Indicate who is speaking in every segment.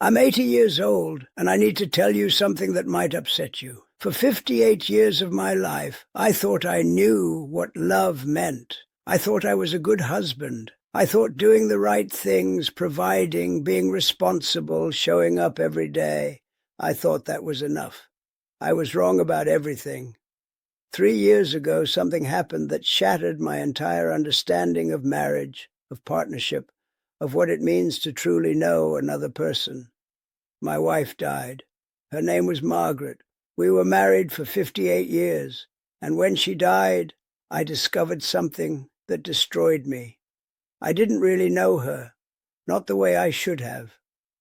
Speaker 1: I'm 80 years old, and I need to tell you something that might upset you. For 58 years of my life, I thought I knew what love meant. I thought I was a good husband. I thought doing the right things, providing, being responsible, showing up every day, I thought that was enough. I was wrong about everything. 3 years ago, something happened that shattered my entire understanding of marriage, of partnership, of what it means to truly know another person. My wife died. Her name was Margaret. We were married for 58 years, and when she died, I discovered something that destroyed me. I didn't really know her, not the way I should have,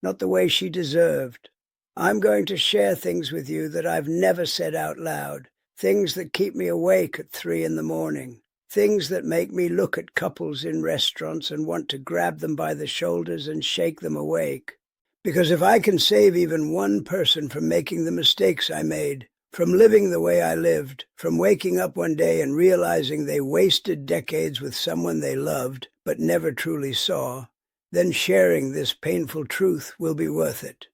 Speaker 1: not the way she deserved. I'm going to share things with you that I've never said out loud, things that keep me awake at 3 in the morning, things that make me look at couples in restaurants and want to grab them by the shoulders and shake them awake. Because if I can save even one person from making the mistakes I made, from living the way I lived, from waking up one day and realizing they wasted decades with someone they loved but never truly saw, then sharing this painful truth will be worth it.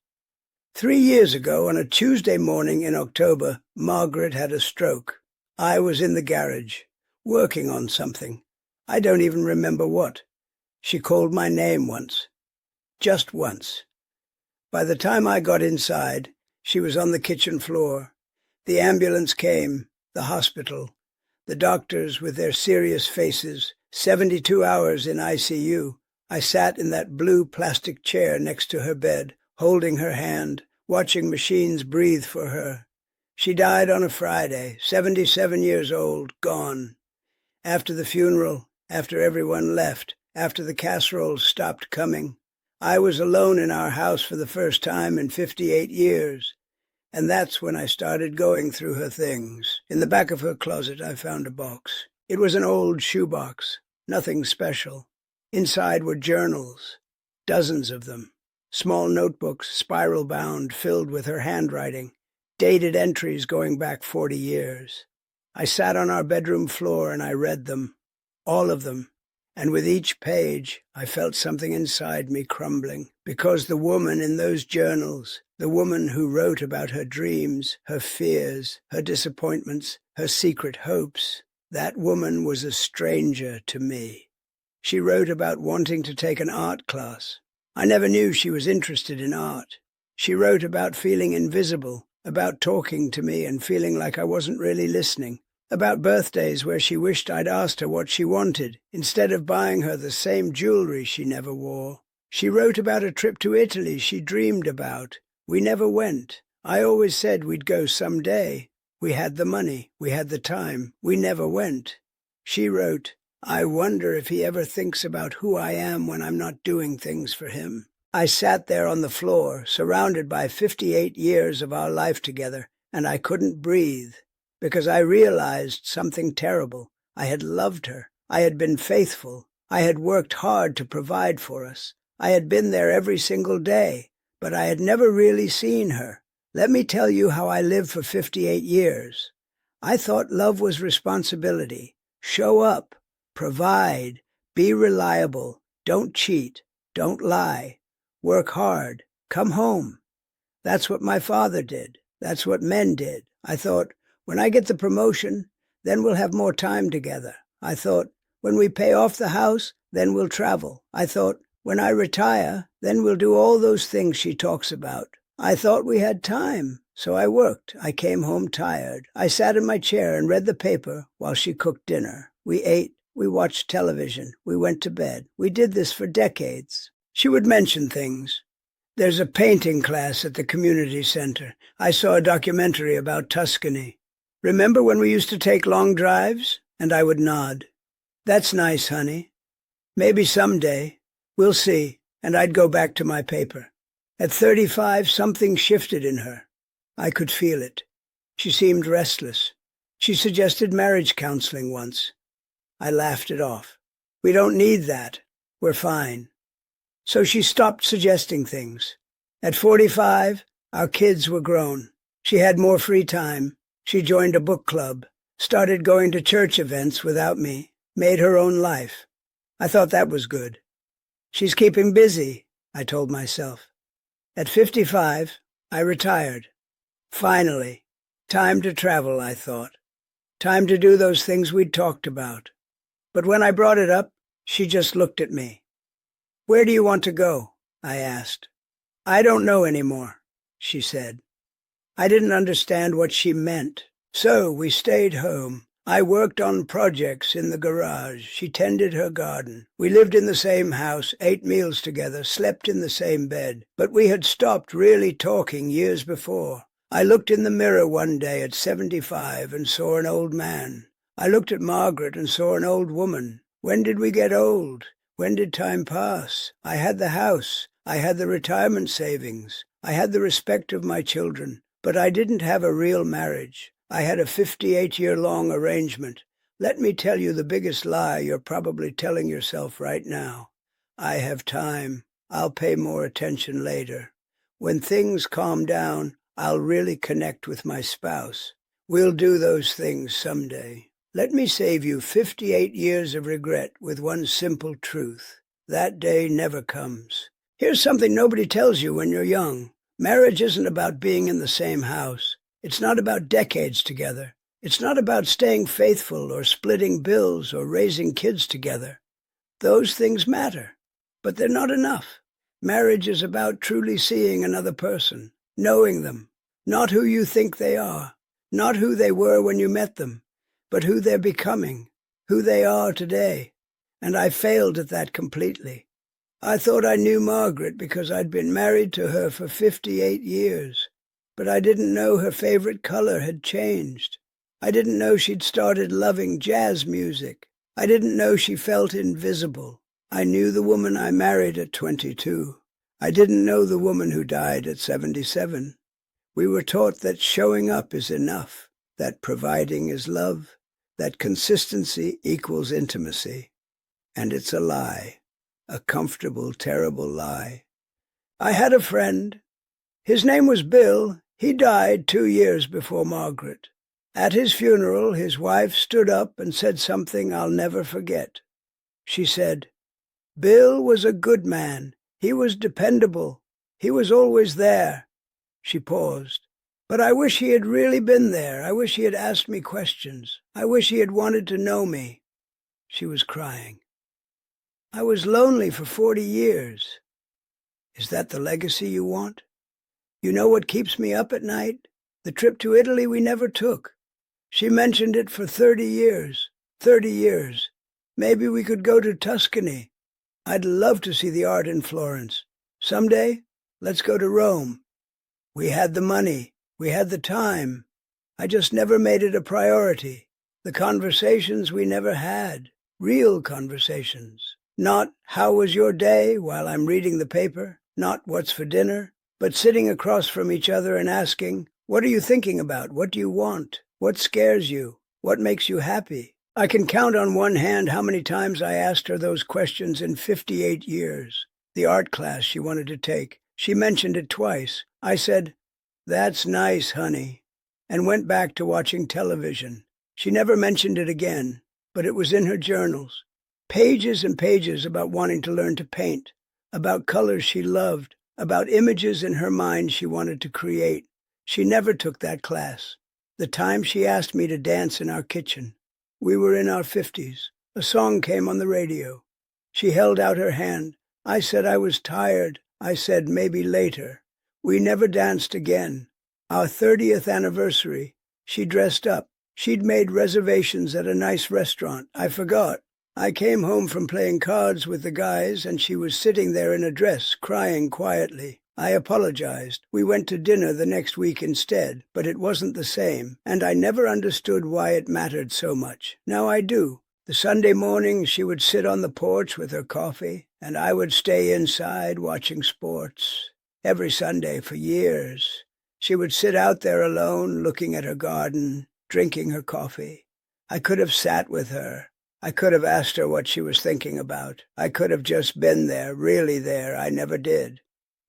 Speaker 1: 3 years ago, on a Tuesday morning in October, Margaret had a stroke. I was in the garage, working on something. I don't even remember what. She called my name once. Just once. By the time I got inside, she was on the kitchen floor. The ambulance came, the hospital, the doctors with their serious faces, 72 hours in ICU. I sat in that blue plastic chair next to her bed, holding her hand, watching machines breathe for her. She died on a Friday, 77 years old, gone. After the funeral, after everyone left, after the casseroles stopped coming, I was alone in our house for the first time in 58 years. And that's when I started going through her things. In the back of her closet, I found a box. It was an old shoebox, nothing special. Inside were journals, dozens of them, small notebooks, spiral-bound, filled with her handwriting, dated entries going back 40 years. I sat on our bedroom floor and I read them, all of them. And with each page, I felt something inside me crumbling, because the woman in those journals, the woman who wrote about her dreams, her fears, her disappointments, her secret hopes, that woman was a stranger to me. She wrote about wanting to take an art class. I never knew she was interested in art. She wrote about feeling invisible, about talking to me and feeling like I wasn't really listening, about birthdays where she wished I'd asked her what she wanted, instead of buying her the same jewelry she never wore. She wrote about a trip to Italy she dreamed about. We never went. I always said we'd go someday. We had the money. We had the time. We never went. She wrote, "I wonder if he ever thinks about who I am when I'm not doing things for him." I sat there on the floor, surrounded by 58 years of our life together, and I couldn't breathe, because I realized something terrible. I had loved her. I had been faithful. I had worked hard to provide for us. I had been there every single day, but I had never really seen her. Let me tell you how I lived for 58 years. I thought love was responsibility. Show up, provide, be reliable, don't cheat, don't lie, work hard, come home. That's what my father did. That's what men did. I thought, when I get the promotion, then we'll have more time together. I thought, when we pay off the house, then we'll travel. I thought, when I retire, then we'll do all those things she talks about. I thought we had time, so I worked. I came home tired. I sat in my chair and read the paper while she cooked dinner. We ate, we watched television, we went to bed. We did this for decades. She would mention things. There's a painting class at the community center. I saw a documentary about Tuscany. Remember when we used to take long drives? And I would nod. That's nice, honey. Maybe someday. We'll see. And I'd go back to my paper. At 35, something shifted in her. I could feel it. She seemed restless. She suggested marriage counseling once. I laughed it off. We don't need that. We're fine. So she stopped suggesting things. At 45, our kids were grown. She had more free time. She joined a book club, started going to church events without me, made her own life. I thought that was good. She's keeping busy, I told myself. At 55, I retired. Finally, time to travel, I thought. Time to do those things we'd talked about. But when I brought it up, she just looked at me. "Where do you want to go?" I asked. "I don't know anymore," she said. I didn't understand what she meant. So we stayed home. I worked on projects in the garage. She tended her garden. We lived in the same house, ate meals together, slept in the same bed. But we had stopped really talking years before. I looked in the mirror one day at 75 and saw an old man. I looked at Margaret and saw an old woman. When did we get old? When did time pass? I had the house. I had the retirement savings. I had the respect of my children. But I didn't have a real marriage. I had a 58-year-long arrangement. Let me tell you the biggest lie you're probably telling yourself right now. I have time. I'll pay more attention later. When things calm down, I'll really connect with my spouse. We'll do those things someday. Let me save you 58 years of regret with one simple truth. That day never comes. Here's something nobody tells you when you're young. Marriage isn't about being in the same house. It's not about decades together. It's not about staying faithful or splitting bills or raising kids together. Those things matter, but they're not enough. Marriage is about truly seeing another person, knowing them, not who you think they are, not who they were when you met them, but who they're becoming, who they are today. And I failed at that completely. I thought I knew Margaret because I'd been married to her for 58 years, but I didn't know her favorite color had changed. I didn't know she'd started loving jazz music. I didn't know she felt invisible. I knew the woman I married at 22. I didn't know the woman who died at 77. We were taught that showing up is enough, that providing is love, that consistency equals intimacy. And it's a lie. A comfortable, terrible lie. I had a friend. His name was Bill. He died 2 years before Margaret. At his funeral, his wife stood up and said something I'll never forget. She said, "Bill was a good man. He was dependable. He was always there." She paused. "But I wish he had really been there. I wish he had asked me questions. I wish he had wanted to know me." She was crying. "I was lonely for 40 years. Is that the legacy you want? You know what keeps me up at night? The trip to Italy we never took. She mentioned it for 30 years. 30 years. Maybe we could go to Tuscany. I'd love to see the art in Florence. Someday, let's go to Rome. We had the money. We had the time. I just never made it a priority. The conversations we never had. Real conversations. Not, how was your day, while I'm reading the paper, not what's for dinner, but sitting across from each other and asking, what are you thinking about? What do you want? What scares you? What makes you happy? I can count on one hand how many times I asked her those questions in 58 years. The art class she wanted to take. She mentioned it twice. I said, "That's nice, honey," and went back to watching television. She never mentioned it again, but it was in her journals. Pages and pages about wanting to learn to paint, about colors she loved, about images in her mind she wanted to create. She never took that class. The time she asked me to dance in our kitchen. We were in our 50s. A song came on the radio. She held out her hand. I said I was tired. I said maybe later. We never danced again. Our 30th anniversary, she dressed up. She'd made reservations at a nice restaurant. I forgot. I came home from playing cards with the guys, and she was sitting there in a dress, crying quietly. I apologized. We went to dinner the next week instead, but it wasn't the same, and I never understood why it mattered so much. Now I do. The Sunday morning she would sit on the porch with her coffee, and I would stay inside watching sports. Every Sunday for years. She would sit out there alone, looking at her garden, drinking her coffee. I could have sat with her. I could have asked her what she was thinking about. I could have just been there, really there. I never did.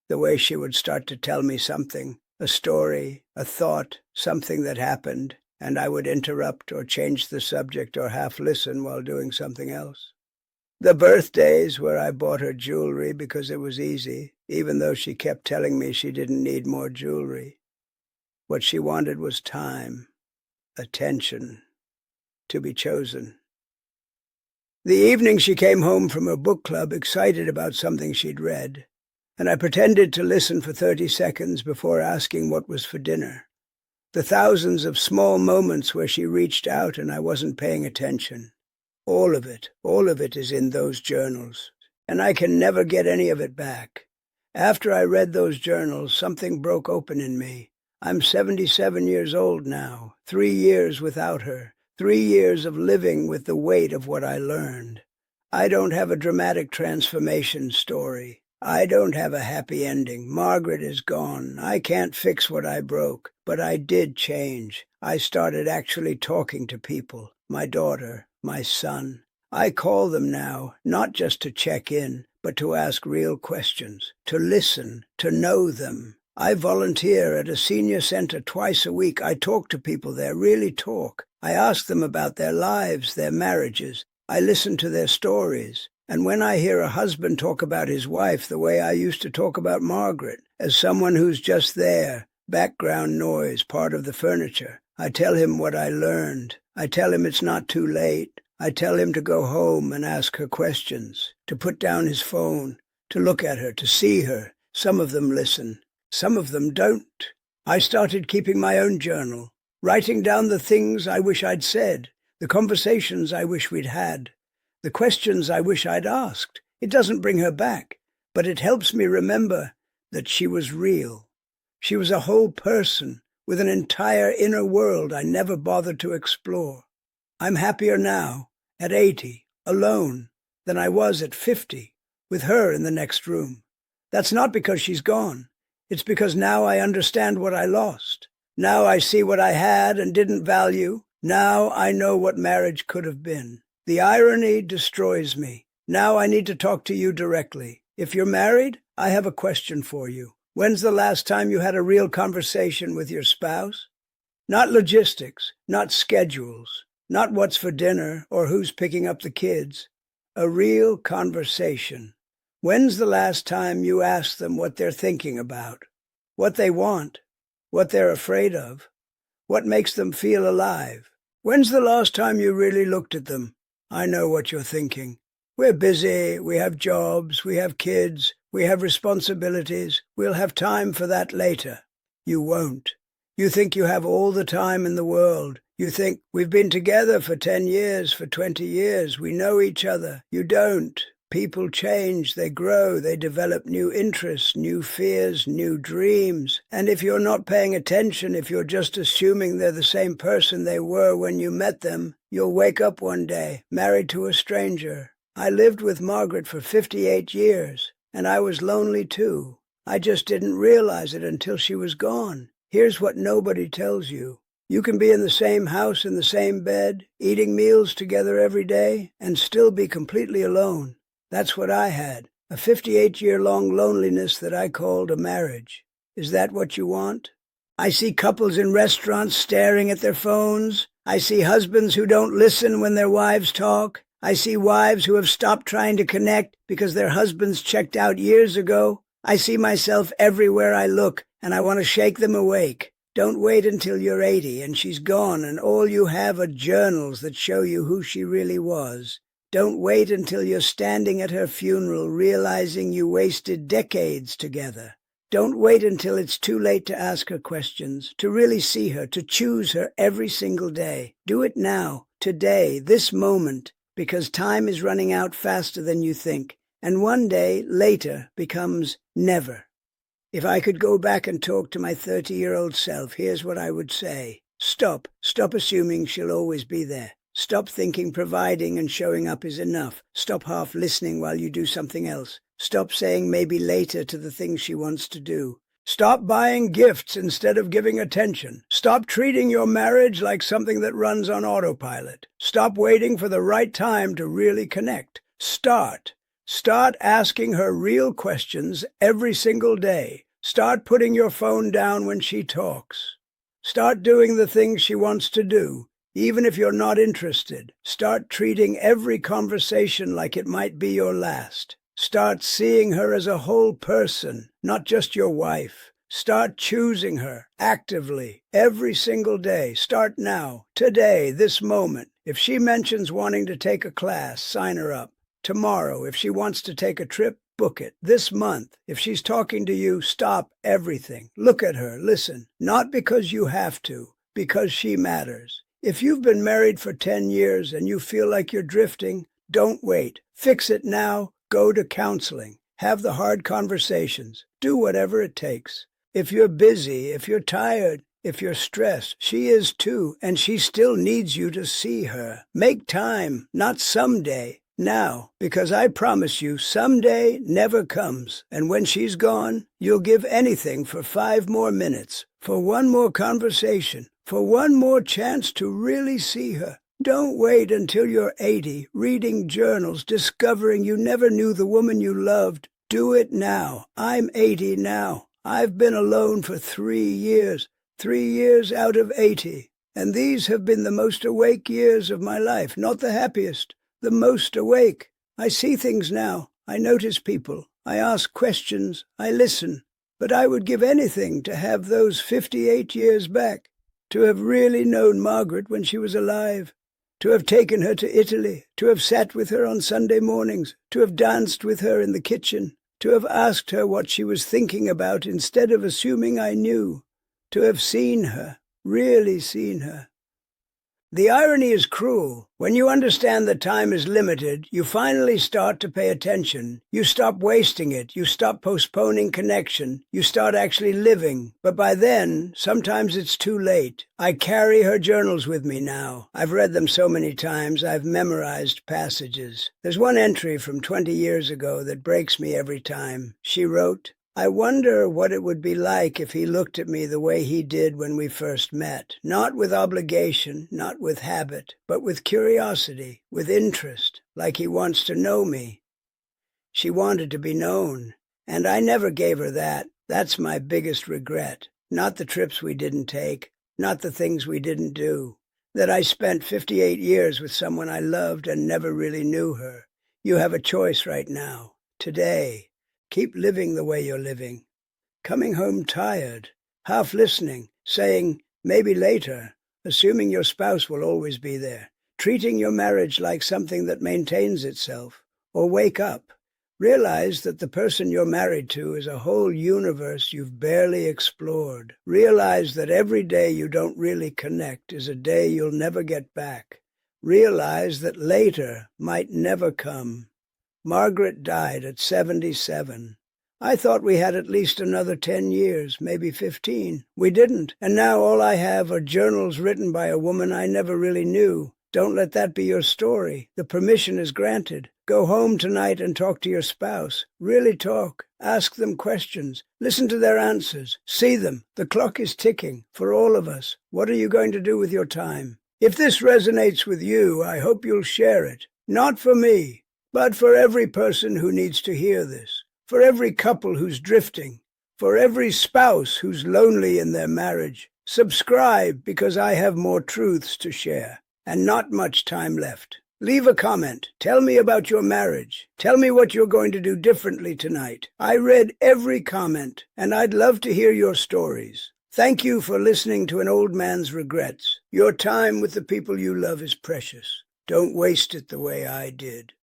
Speaker 1: The way she would start to tell me something, a story, a thought, something that happened, and I would interrupt or change the subject or half listen while doing something else. The birthdays where I bought her jewelry because it was easy. even though she kept telling me she didn't need more jewelry. What she wanted was time, attention, to be chosen. The evening she came home from her book club excited about something she'd read, and I pretended to listen for 30 seconds before asking what was for dinner. The thousands of small moments where she reached out and I wasn't paying attention. All of it is in those journals, and I can never get any of it back. After I read those journals, something broke open in me. I'm 77 years old now, 3 years without her, 3 years of living with the weight of what I learned. I don't have a dramatic transformation story. I don't have a happy ending. Margaret is gone. I can't fix what I broke, but I did change. I started actually talking to people, my daughter, my son. I call them now, not just to check in, but to ask real questions, to listen, to know them. I volunteer at a senior center twice a week. I talk to people there, really talk. I ask them about their lives, their marriages. I listen to their stories. And when I hear a husband talk about his wife the way I used to talk about Margaret, as someone who's just there, background noise, part of the furniture, I tell him what I learned. I tell him it's not too late. I tell him to go home and ask her questions, to put down his phone, to look at her, to see her. Some of them listen. Some of them don't. I started keeping my own journal, writing down the things I wish I'd said, the conversations I wish we'd had, the questions I wish I'd asked. It doesn't bring her back, but it helps me remember that she was real. She was a whole person with an entire inner world I never bothered to explore. I'm happier now, at 80, alone, than I was at 50, with her in the next room. That's not because she's gone. It's because now I understand what I lost. Now I see what I had and didn't value. Now I know what marriage could have been. The irony destroys me. Now I need to talk to you directly. If you're married, I have a question for you. When's the last time you had a real conversation with your spouse? Not logistics, not schedules, not what's for dinner or who's picking up the kids. A real conversation. When's the last time you asked them what they're thinking about, what they want, what they're afraid of, what makes them feel alive? When's the last time you really looked at them? I know what you're thinking. We're busy, we have jobs, we have kids, we have responsibilities. We'll have time for that later. You won't. You think you have all the time in the world. You think, we've been together for 10 years, for 20 years, we know each other. You don't. People change, they grow, they develop new interests, new fears, new dreams. And if you're not paying attention, if you're just assuming they're the same person they were when you met them, you'll wake up one day, married to a stranger. I lived with Margaret for 58 years, and I was lonely too. I just didn't realize it until she was gone. Here's what nobody tells you. You can be in the same house, in the same bed, eating meals together every day, and still be completely alone. That's what I had, a 58-year-long loneliness that I called a marriage. Is that what you want? I see couples in restaurants staring at their phones. I see husbands who don't listen when their wives talk. I see wives who have stopped trying to connect because their husbands checked out years ago. I see myself everywhere I look, and I want to shake them awake. Don't wait until you're 80 and she's gone and all you have are journals that show you who she really was. Don't wait until you're standing at her funeral realizing you wasted decades together. Don't wait until it's too late to ask her questions, to really see her, to choose her every single day. Do it now, today, this moment, because time is running out faster than you think, and one day, later, becomes never. If I could go back and talk to my 30-year-old self, here's what I would say. Stop assuming she'll always be there. Stop thinking providing and showing up is enough. Stop half listening while you do something else. Stop saying maybe later to the things she wants to do. Stop buying gifts instead of giving attention. Stop treating your marriage like something that runs on autopilot. Stop waiting for the right time to really connect. Start asking her real questions every single day. Start putting your phone down when she talks. Start doing the things she wants to do. Even if you're not interested, start treating every conversation like it might be your last. Start seeing her as a whole person, not just your wife. Start choosing her actively every single day. Start now, today, this moment. If she mentions wanting to take a class, sign her up. Tomorrow, if she wants to take a trip, book it. This month, if she's talking to you, stop everything. Look at her, listen. Not because you have to, because she matters. If you've been married for 10 years and you feel like you're drifting, don't wait. Fix it now. Go to counseling. Have the hard conversations. Do whatever it takes. If you're busy, if you're tired, if you're stressed, she is too, and she still needs you to see her. Make time, not someday, now, because I promise you, someday never comes, and when she's gone, you'll give anything for 5 more minutes, for one more conversation, for one more chance to really see her. Don't wait until you're 80, reading journals, discovering you never knew the woman you loved. Do it now. I'm 80 now. I've been alone for 3 years, 3 years out of 80. And these have been the most awake years of my life, not the happiest, the most awake. I see things now. I notice people. I ask questions. I listen. But I would give anything to have those 58 years back, to have really known Margaret when she was alive. To have taken her to Italy, to have sat with her on Sunday mornings, to have danced with her in the kitchen, to have asked her what she was thinking about instead of assuming I knew, to have seen her, really seen her. The irony is cruel. When you understand that time is limited, you finally start to pay attention. You stop wasting it. You stop postponing connection. You start actually living. But by then, sometimes it's too late. I carry her journals with me now. I've read them so many times, I've memorized passages. There's one entry from 20 years ago that breaks me every time. She wrote, "I wonder what it would be like if he looked at me the way he did when we first met. Not with obligation, not with habit, but with curiosity, with interest, like he wants to know me." She wanted to be known, and I never gave her that. That's my biggest regret. Not the trips we didn't take, not the things we didn't do. That I spent 58 years with someone I loved and never really knew her. You have a choice right now, today. Keep living the way you're living. Coming home tired, half listening, saying, maybe later, assuming your spouse will always be there, treating your marriage like something that maintains itself. Or wake up. Realize that the person you're married to is a whole universe you've barely explored. Realize that every day you don't really connect is a day you'll never get back. Realize that later might never come. Margaret died at 77. I thought we had at least another 10 years, maybe 15. We didn't, and now all I have are journals written by a woman I never really knew. Don't let that be your story. The permission is granted. Go home tonight and talk to your spouse. Really talk. Ask them questions. Listen to their answers. See them. The clock is ticking for all of us. What are you going to do with your time? If this resonates with you, I hope you'll share it. Not for me, but for every person who needs to hear this, for every couple who's drifting, for every spouse who's lonely in their marriage. Subscribe, because I have more truths to share, and not much time left. Leave a comment. Tell me about your marriage. Tell me what you're going to do differently tonight. I read every comment, and I'd love to hear your stories. Thank you for listening to an old man's regrets. Your time with the people you love is precious. Don't waste it the way I did.